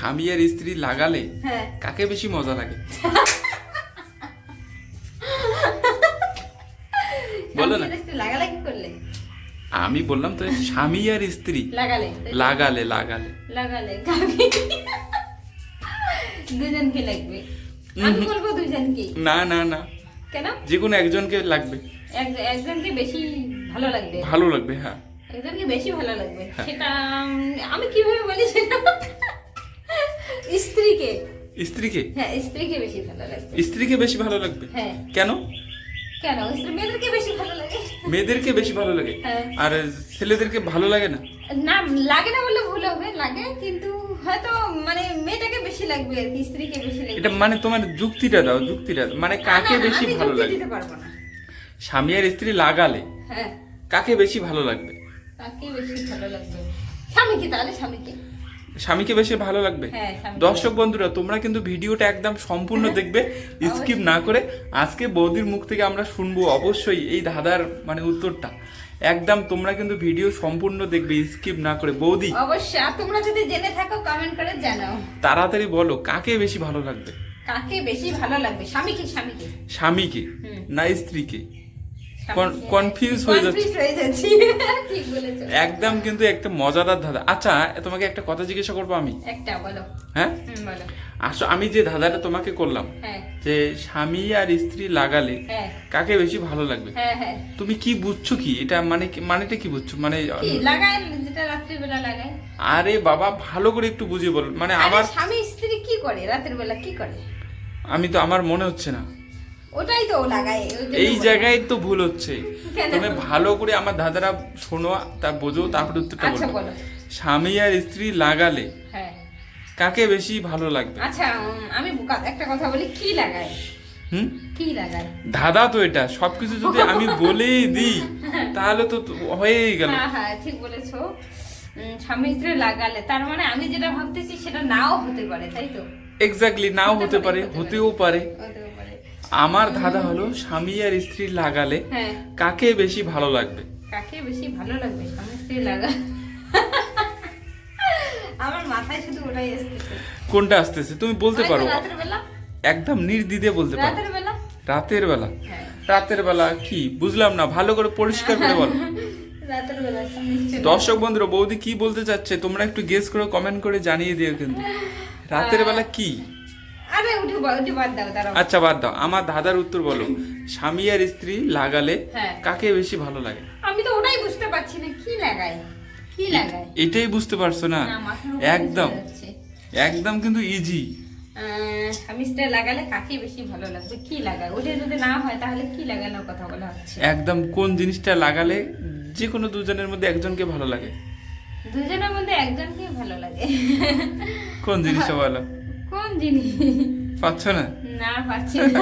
স্বামী আর স্ত্রী লাগালে হ্যাঁ কাকে বেশি মজা লাগে? বলো না। লাগালে কি করলে? আমি বললাম তো স্বামী আর স্ত্রী লাগালে লাগালে লাগালে লাগালে কাকে দুজনকে লাগবে। আমি বলবো দুজনকে। না না না, কেন? যে কোনো একজনকে লাগবে। একজনকে বেশি ভালো লাগবে। ভালো লাগবে, হ্যাঁ। একজনকে বেশি ভালো লাগবে, সেটা আমি কিভাবে বলি সেটা? স্ত্রীকে। স্ত্রীকে? হ্যাঁ, স্ত্রীকে বেশি ভালো লাগবে। স্ত্রীকে বেশি ভালো লাগবে? হ্যাঁ। কেন? কেন? মেয়েদেরকে বেশি ভালো লাগে। মেয়েদেরকে বেশি ভালো লাগে? হ্যাঁ। আর ছেলেদেরকে ভালো লাগে না? না, লাগে না বললে ভুল হবে, লাগে, কিন্তু হয়তো মানে মেয়েটাকে বেশি লাগবে আর কি, স্ত্রীকে বেশি লাগবে। এটা মানে তোমার যুক্তিটা দাও, যুক্তিটা মানে কাকে বেশি আমি ভালো যুক্তি লাগে? দিতে পারবো না। স্বামী আর স্ত্রী লাগালে হ্যাঁ, কাকে বেশি ভালো লাগবে? কাকে বেশি ভালো লাগবে? স্বামীকে, তাহলে স্বামীকে। স্বামীকে বেশি ভালো লাগবে? হ্যাঁ, স্বামীকে। দর্শক বন্ধুরা, তোমরা কিন্তু ভিডিওটা একদম সম্পূর্ণ দেখবে, স্কিপ না করে। আজকে বৌদির মুখ থেকে আমরা শুনবো অবশ্যই এই দাদার মানে উত্তরটা। একদম তোমরা কিন্তু ভিডিও সম্পূর্ণ দেখবে, স্কিপ না করে। বৌদি অবশ্যই, আর তোমরা যদি জেনে থাকো কমেন্ট করে জানাও। তাড়াতাড়ি বলো, কাকে বেশি ভালো লাগবে? কাকে বেশি ভালো লাগবে? স্বামীকে। স্বামীকে। স্বামীকে হুম। না স্ত্রীকে? স্বামীকে। কনফিউজ হয়ে যাচ্ছে। Confused হয়ে যাচ্ছি। ঠিক বলেছো। একদম কিন্তু একটা মজাদার দাদা। আচ্ছা, তোমাকে একটা কথা জিজ্ঞাসা করবো আমি। একটা বলো। হ্যাঁ, বলো। আমি যে ধাঁধাটা তোমাকে করলাম, হ্যাঁ যে স্বামী আর স্ত্রী লাগালে হ্যাঁ কাকে বেশি ভালো লাগবে, হ্যাঁ হ্যাঁ। তুমি কি বুঝছো? কি এটা মানে মানেটা কি বুঝছো? মানে কি লাগায়? যেটা রাত্রিবেলা লাগায়। আরে বাবা, ভালো করে একটু বুঝিয়ে বল। মানে আরে আমার স্বামী স্ত্রী কি করে রাতের বেলা, কি করে? আমি তো আমার মনে হচ্ছে না, ওটাই তো ও লাগায়। ওই জন্য এই বলে। জায়গায় তো ভুল হচ্ছে। কেন? তুমি ভালো করে আমার দাদারা শোনো, তা বোঝো, তারপরে উত্তরটা আচ্ছা বলো। বলো। স্বামী আর স্ত্রী লাগালে হ্যাঁ। কাকে বেশি ভালো লাগবে? আচ্ছা, আমি একটা কথা বলি, কি লাগায়? হুম, কি লাগায়? দাদা তো এটা সবকিছু যদি আমি বলেই দিই তাহলে তো হয়েই গেল। হ্যাঁ হ্যাঁ, ঠিক বলেছো। স্বামী স্ত্রী লাগালে তার মানে আমি যেটা ভাবতেছি সেটা নাও হতে পারে, তাই তো? এক্স্যাক্টলি, নাও হতে পারে, হতেও পারে। হতেও পারে। আমার ধাঁধা হলো স্বামী আর স্ত্রী লাগালে হ্যাঁ, কাকে বেশি ভালো লাগবে? কাকে বেশি ভালো লাগবে? স্বামী স্ত্রী লাগা। আমার মাথায় শুধু ওটাই আসতেছে। কোনটা আসতেছে তুমি বলতে পারো? রাতের বেলা। একদম নির্দ্বিধে বলতে পারো। রাতের বেলা। রাতের বেলা? হ্যাঁ। রাতের বেলা কি বুঝলাম না, ভালো করে পরিষ্কার করে বলো। রাতের বেলা স্বামী স্ত্রী। দর্শক বন্ধুরা, বৌদি কি বলতে চাচ্ছে তোমরা একটু গেস করে কমেন্ট করে জানিয়ে দিও কিন্তু। রাতের বেলা কি? আরে উঠে বাদ দাও, দাঁড়াও। আচ্ছা বাদ দাও, আমার দাদার উত্তর বলো। স্বামী আর স্ত্রী লাগালে হ্যাঁ। কাকে বেশি ভালো লাগে? আমি তো ওটাই বুঝতে পারছি না, কি লাগায়? কি লাগায়? এটাই বুঝতে পারছো না? না, মাথার উপরে একদম চলে যাচ্ছে। একদম কিন্তু ইজি। স্বামী স্ত্রী লাগালে কাকে বেশি ভালো লাগবে? কি লাগায়? ওটা যদি না হয় তাহলে কি লাগানোর কথা বলা হচ্ছে? একদম কোন জিনিসটা লাগালে যে কোনো দুজনের মধ্যে একজনকে ভালো লাগে? দুজনের মধ্যে একজনকে ভালো লাগে। কোন জিনিসটা বলো? কোন জিনিস? পাচ্ছ না? না, পাচ্ছি না।